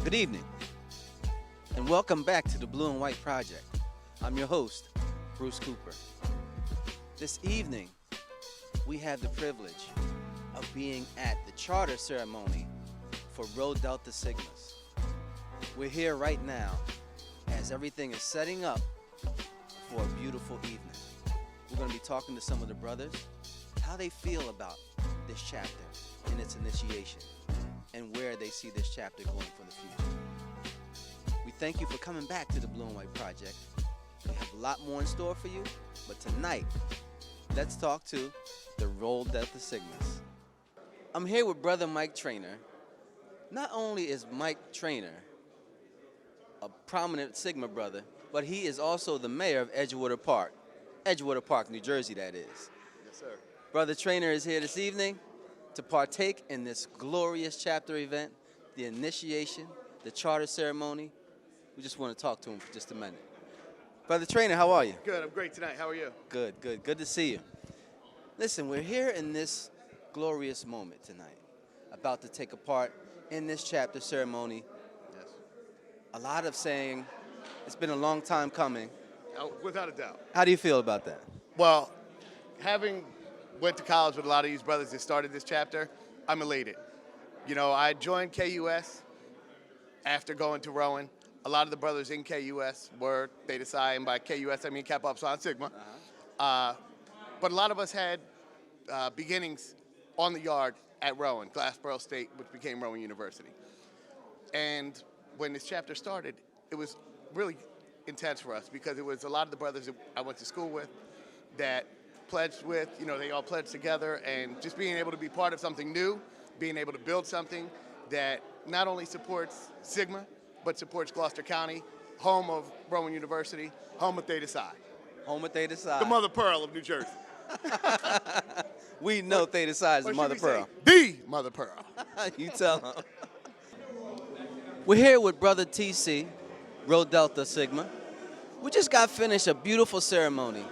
Good evening, and welcome back to the Blue and White Project. I'm your host, Bruce Cooper. This evening, we have the privilege of being at the charter ceremony for Rho Delta Sigmas. We're here right now as everything is setting up for a beautiful evening. We're going to be talking to some of the brothers, how they feel about this chapter and its initiation, and where they see this chapter going for the future. We thank you for coming back to the Blue and White Project. We have a lot more in store for you, but tonight, let's talk to the Rho Delta Sigmas. I'm here with brother Mike Trainor. Not only is Mike Trainor a prominent Sigma brother, but he is also the mayor of Edgewater Park, New Jersey, that is. Yes, sir. Brother Trainor is here this evening to partake in this glorious chapter event, the initiation, the charter ceremony. We just want to talk to him for just a minute. Brother Trainor, how are you? Good, I'm great tonight. How are you? Good to see you. Listen, we're here in this glorious moment tonight, about to take a part in this chapter ceremony. Yes. A lot of saying it's been a long time coming. Oh, without a doubt. How do you feel about that? Well, having went to college with a lot of these brothers that started this chapter, I'm elated. You know, I joined KUS after going to Rowan. A lot of the brothers in KUS were Theta Psi, and by KUS I mean Kappa Epsilon Sigma. But a lot of us had beginnings on the yard at Rowan, Glassboro State, which became Rowan University. And when this chapter started, it was really intense for us because it was a lot of the brothers that I went to school with that pledged with, you know, they all pledged together, and just being able to be part of something new, being able to build something that not only supports Sigma, but supports Gloucester County, home of Rowan University, home of Theta Psi. Home of Theta Psi. The mother pearl of New Jersey. We know Theta Psi is the mother pearl. The mother pearl. You tell him. We're here with brother TC, Rho Delta Sigma. We just got finished a beautiful ceremony.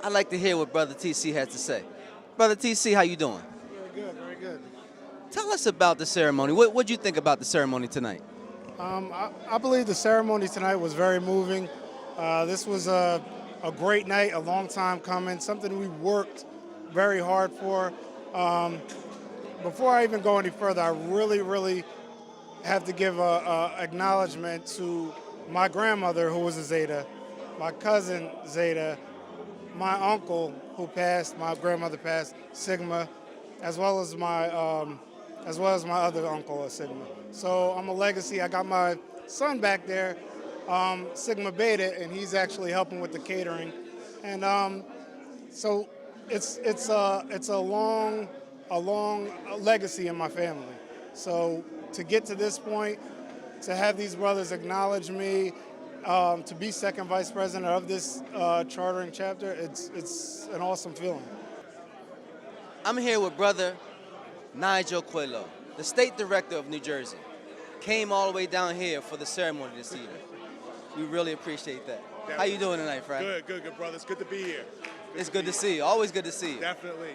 I'd like to hear what brother TC has to say. Brother TC, how you doing? Very good, very good. Tell us about the ceremony. What did you think about the ceremony tonight? I believe the ceremony tonight was very moving. This was a great night, a long time coming, something we worked very hard for. Before I even go any further, I really have to give a acknowledgement to my grandmother, who was a Zeta, my cousin Zeta, my uncle who passed, my grandmother passed, Sigma, as well as my other uncle, a Sigma. So I'm a legacy. I got my son back there, Sigma Beta, and he's actually helping with the catering. And so it's a long legacy in my family. So to get to this point, to have these brothers acknowledge me, to be second vice president of this chartering chapter, it's an awesome feeling. I'm here with brother Nigel Coelho, the state director of New Jersey. Came all the way down here for the ceremony this evening. We really appreciate that. Definitely. How you doing tonight, Frank? Good, brother. It's good to be here. It's good to see you. Always good to see you. Definitely.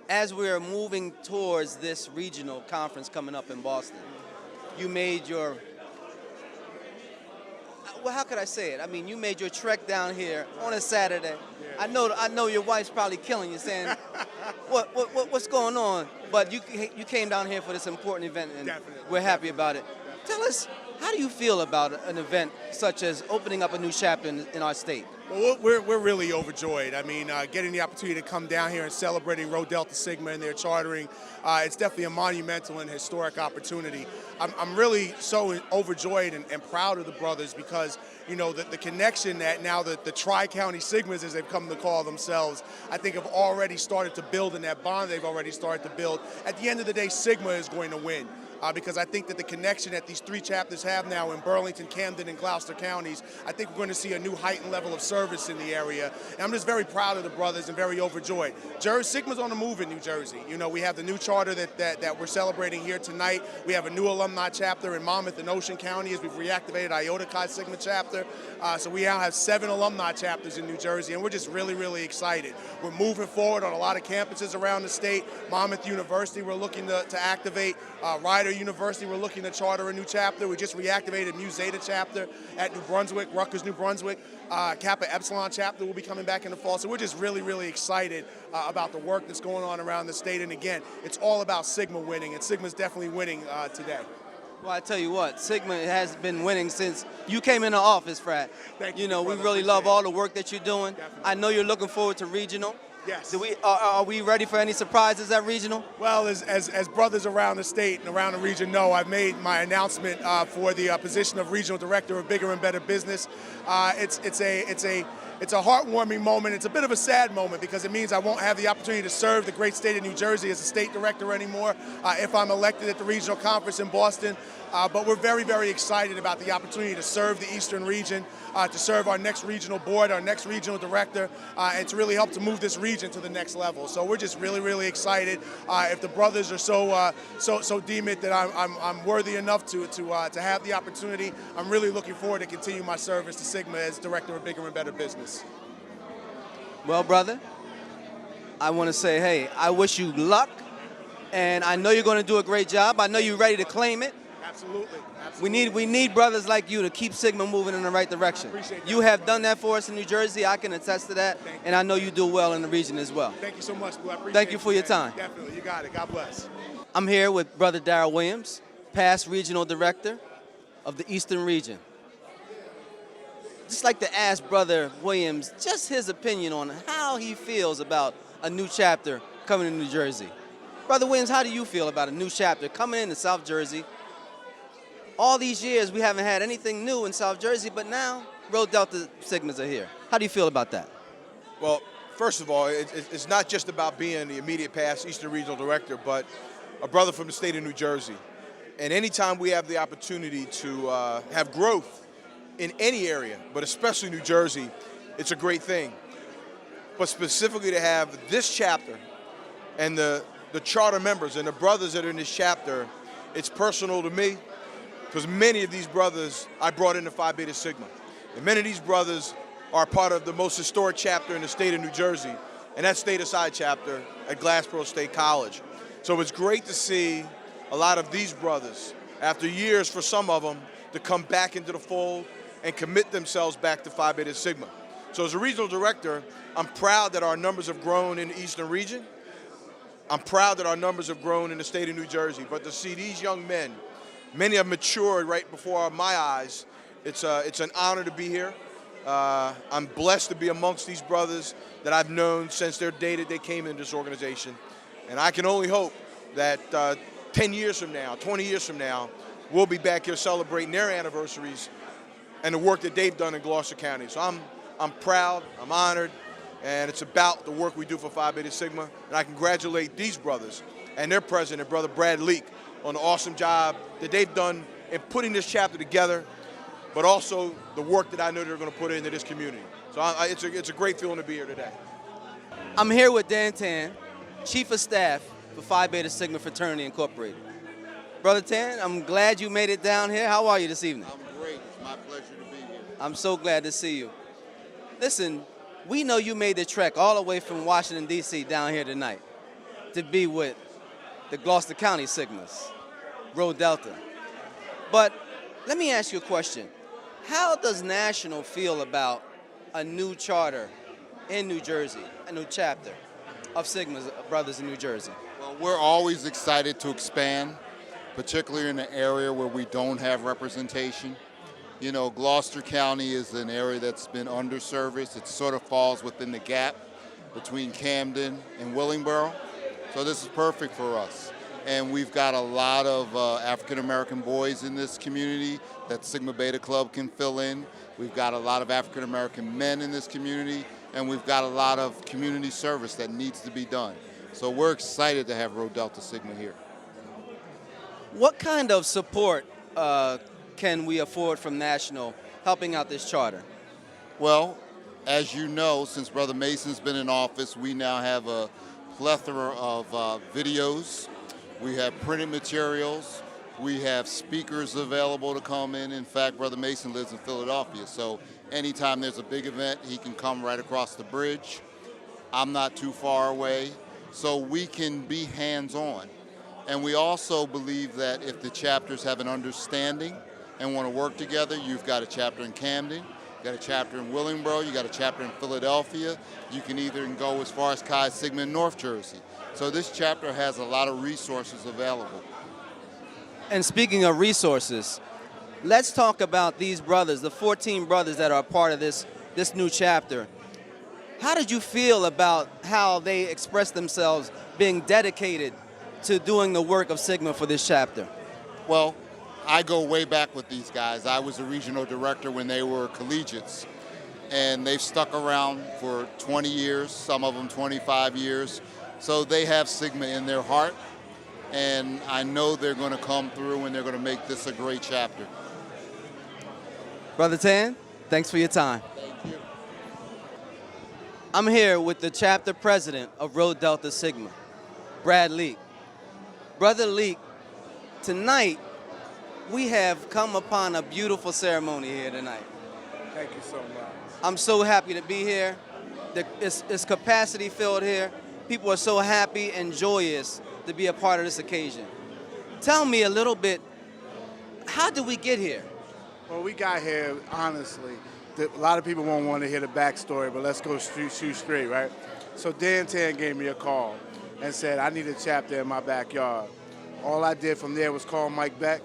As we're moving towards this regional conference coming up in Boston, you made your, well, how could I say it? I mean, you made your trek down here on a Saturday. Yeah. I know your wife's probably killing you saying, what's going on? But you came down here for this important event, and we're happy about it. Tell us, how do you feel about an event such as opening up a new chapter in our state? Well, we're really overjoyed. I mean, getting the opportunity to come down here and celebrating Rho Delta Sigma and their chartering, it's definitely a monumental and historic opportunity. I'm really so overjoyed and proud of the brothers because, you know, the connection that now the Tri-County Sigmas, as they've come to call themselves, I think have already started to build, and that bond they've already started to build. At the end of the day, Sigma is going to win. Because I think that the connection that these three chapters have now in Burlington, Camden, and Gloucester counties, I think we're going to see a new heightened level of service service in the area. And I'm just very proud of the brothers and very overjoyed. Sigma's on the move in New Jersey. You know, we have the new charter that we're celebrating here tonight. We have a new alumni chapter in Monmouth and Ocean County as we've reactivated Iota Chi Sigma chapter. So we now have 7 alumni chapters in New Jersey, and we're just really, really excited. We're moving forward on a lot of campuses around the state. Monmouth University, we're looking to activate. Rider University, we're looking to charter a new chapter. We just reactivated Mu Zeta chapter at New Brunswick, Rutgers, New Brunswick. Kappa Epsilon chapter will be coming back in the fall. So we're just really, really excited about the work that's going on around the state. And again, it's all about Sigma winning, and Sigma's definitely winning today. Well, I tell you what, Sigma has been winning since you came into office, Frat. Thank you know, we brother. really Appreciate love all the work that you're doing. Definitely. I know you're looking forward to regional. Yes. Are we ready for any surprises at regional? Well, as brothers around the state and around the region know, I've made my announcement for the position of Regional Director of Bigger and Better Business. It's a heartwarming moment. It's a bit of a sad moment because it means I won't have the opportunity to serve the great state of New Jersey as a state director anymore if I'm elected at the regional conference in Boston. But we're very, very excited about the opportunity to serve the Eastern region, to serve our next regional board, our next regional director, and to really help to move this region to the next level. So we're just really, really excited. If the brothers are so deem it that I'm worthy enough to have the opportunity, I'm really looking forward to continue my service to Sigma as Director of Bigger and Better Business. Well, brother, I want to say, hey, I wish you luck, and I know you're going to do a great job. I know you're ready to claim it. Absolutely. We need brothers like you to keep Sigma moving in the right direction. You have done that for us in New Jersey. I can attest to that, and I know you do well in the region as well. Thank you so much, Blue. I appreciate it. Thank you for your time. Definitely. You got it. God bless. I'm here with Brother Darrell Williams, past Regional Director of the Eastern Region. Just like to ask Brother Williams just his opinion on how he feels about a new chapter coming to New Jersey. Brother Williams, how do you feel about a new chapter coming into South Jersey? All these years we haven't had anything new in South Jersey, but now Rho Delta Sigmas are here. How do you feel about that? Well, first of all, it's not just about being the immediate past Eastern Regional Director, but a brother from the state of New Jersey. And anytime we have the opportunity to have growth in any area, but especially New Jersey, it's a great thing. But specifically to have this chapter and the charter members and the brothers that are in this chapter, it's personal to me because many of these brothers I brought into Phi Beta Sigma. And many of these brothers are part of the most historic chapter in the state of New Jersey, and that's state-aside chapter at Glassboro State College. So it's great to see a lot of these brothers, after years for some of them, to come back into the fold and commit themselves back to Phi Beta Sigma. So as a regional director, I'm proud that our numbers have grown in the Eastern region. I'm proud that our numbers have grown in the state of New Jersey. But to see these young men, many have matured right before my eyes, it's an honor to be here. I'm blessed to be amongst these brothers that I've known since their day that they came into this organization. And I can only hope that 10 years from now, 20 years from now, we'll be back here celebrating their anniversaries and the work that they've done in Gloucester County. So I'm proud, I'm honored, and it's about the work we do for Phi Beta Sigma. And I congratulate these brothers and their president, Brother Brad Leak, on the awesome job that they've done in putting this chapter together, but also the work that I know they're going to put into this community. So it's a great feeling to be here today. I'm here with Dan Tan, Chief of Staff for Phi Beta Sigma Fraternity Incorporated. Brother Tan, I'm glad you made it down here. How are you this evening? I'm great. It's my pleasure to be here. I'm so glad to see you. Listen, we know you made the trek all the way from Washington, D.C. down here tonight to be with the Gloucester County Sigmas, Rho Delta. But let me ask you a question. How does National feel about a new charter in New Jersey, a new chapter of Sigma's Brothers in New Jersey? Well, we're always excited to expand, particularly in an area where we don't have representation. You know, Gloucester County is an area that's been underserviced. It sort of falls within the gap between Camden and Willingboro. So this is perfect for us. And we've got a lot of African-American boys in this community that Sigma Beta Club can fill in. We've got a lot of African-American men in this community, and we've got a lot of community service that needs to be done. So we're excited to have Rho Delta Sigma here. What kind of support can we afford from National helping out this charter? Well, As you know, since Brother Mason's been in office, we now have a plethora of videos. We have printed materials. We have speakers available to come in. In fact, Brother Mason lives in Philadelphia, so anytime there's a big event, he can come right across the bridge. I'm not too far away, so we can be hands-on. And we also believe that if the chapters have an understanding and want to work together, you've got a chapter in Camden, you've got a chapter in Willingboro, you got a chapter in Philadelphia. You can either go as far as Chi Sigma in North Jersey. So this chapter has a lot of resources available. And speaking of resources, let's talk about these brothers, the 14 brothers that are a part of this new chapter. How did you feel about how they expressed themselves being dedicated to doing the work of Sigma for this chapter? Well, I go way back with these guys. I was a regional director when they were collegiates, and they've stuck around for 20 years, some of them 25 years. So they have Sigma in their heart, and I know they're going to come through and they're going to make this a great chapter. Brother Tan, thanks for your time. Thank you. I'm here with the chapter president of Rho Delta Sigma, Brad Leak. Brother Leak, tonight we have come upon a beautiful ceremony here tonight. Thank you so much. I'm so happy to be here. It's capacity filled here. People are so happy and joyous to be a part of this occasion. Tell me a little bit, how did we get here? Well, we got here, honestly. A lot of people won't want to hear the backstory, but let's go shoot straight, right? So Dan Tan gave me a call and said, I need a chapter in my backyard. All I did from there was call Mike Beck.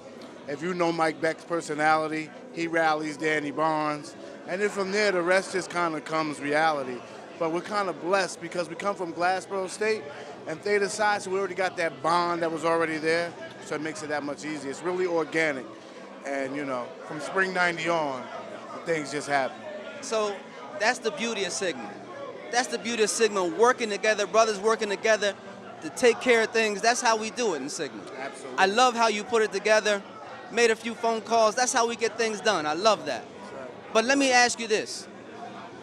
If you know Mike Beck's personality, he rallies Danny Barnes. And then from there, the rest just kind of comes reality. But we're kind of blessed because we come from Glassboro State and Theta Psi, so we already got that bond that was already there, so it makes it that much easier. It's really organic. And, you know, from spring 90 on, things just happen. So that's the beauty of Sigma. That's the beauty of Sigma, working together, brothers working together to take care of things. That's how we do it in Sigma. Absolutely. I love how you put it together, made a few phone calls. That's how we get things done. I love that. Right. But let me ask you this.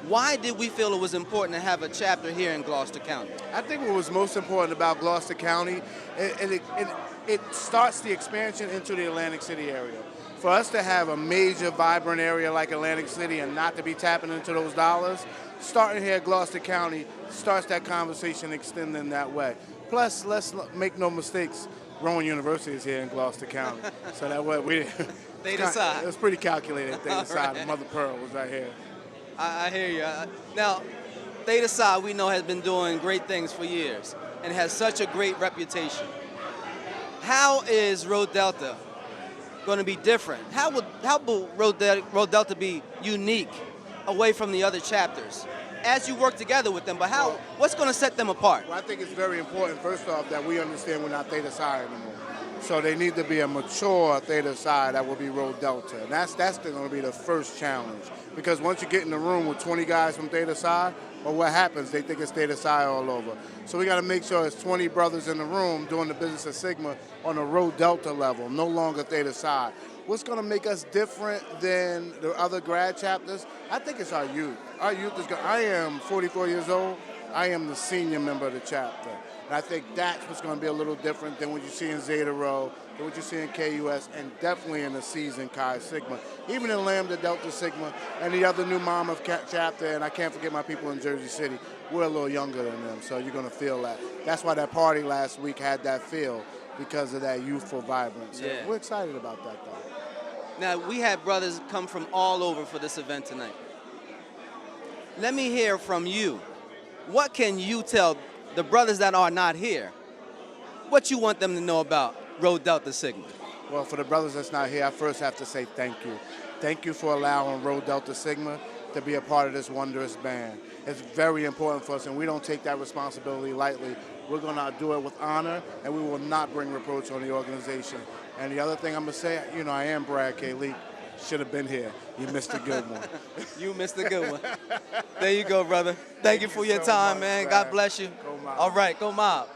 Why did we feel it was important to have a chapter here in Gloucester County? I think what was most important about Gloucester County, it starts the expansion into the Atlantic City area. For us to have a major, vibrant area like Atlantic City and not to be tapping into those dollars, starting here at Gloucester County starts that conversation extending that way. Plus, let's make no mistakes, Rowan University is here in Gloucester County. So that way we Theta Psi. it was pretty calculated. Theta Psi, Right. the Mother Pearl was right here. I hear you. Now, Theta Psi, we know, has been doing great things for years and has such a great reputation. How is Rho Delta going to be different? How will Rho Delta be unique away from the other chapters as you work together with them? But what's going to set them apart? Well, I think it's very important, first off, that we understand we're not Theta Psi anymore. So they need to be a mature Theta Psi that will be Rho Delta. And that's going to be the first challenge. Because once you get in the room with 20 guys from Theta Psi, well, what happens? They think it's Theta Psi all over. So we got to make sure it's 20 brothers in the room doing the business of Sigma on a Rho Delta level, no longer Theta Psi. What's going to make us different than the other grad chapters? I think it's our youth. Our youth is going. I am 44 years old. I am the senior member of the chapter. And I think that's what's going to be a little different than what you see in Zeta Rho, than what you see in KUS, and definitely in the season Chi Sigma. Even in Lambda Delta Sigma and the other new Monmouth chapter, and I can't forget my people in Jersey City, we're a little younger than them, so you're going to feel that. That's why that party last week had that feel, because of that youthful vibrance. Yeah. We're excited about that, though. Now, we had brothers come from all over for this event tonight. Let me hear from you. What can you tell the brothers that are not here, what you want them to know about Rho Delta Sigma? Well, for the brothers that's not here, I first have to say thank you. Thank you for allowing Rho Delta Sigma to be a part of this wondrous band. It's very important for us, and we don't take that responsibility lightly. We're going to do it with honor, and we will not bring reproach on the organization. And the other thing I'm going to say, you know, I am Brad K. Leak. Should have been here. You missed a good one. You missed a good one. There you go, brother. Thank you for your so time, much, man. Brad. God bless you. Go Mob. All right, go Mob.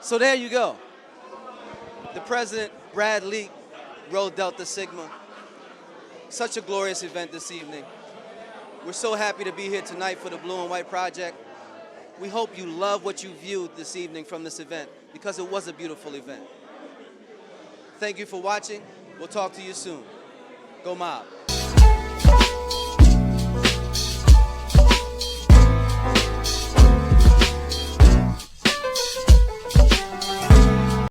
So there you go. The president, Brad Leak, Rho Delta Sigma. Such a glorious event this evening. We're so happy to be here tonight for the Blue and White Project. We hope you love what you viewed this evening from this event, because it was a beautiful event. Thank you for watching. We'll talk to you soon. Go Mob.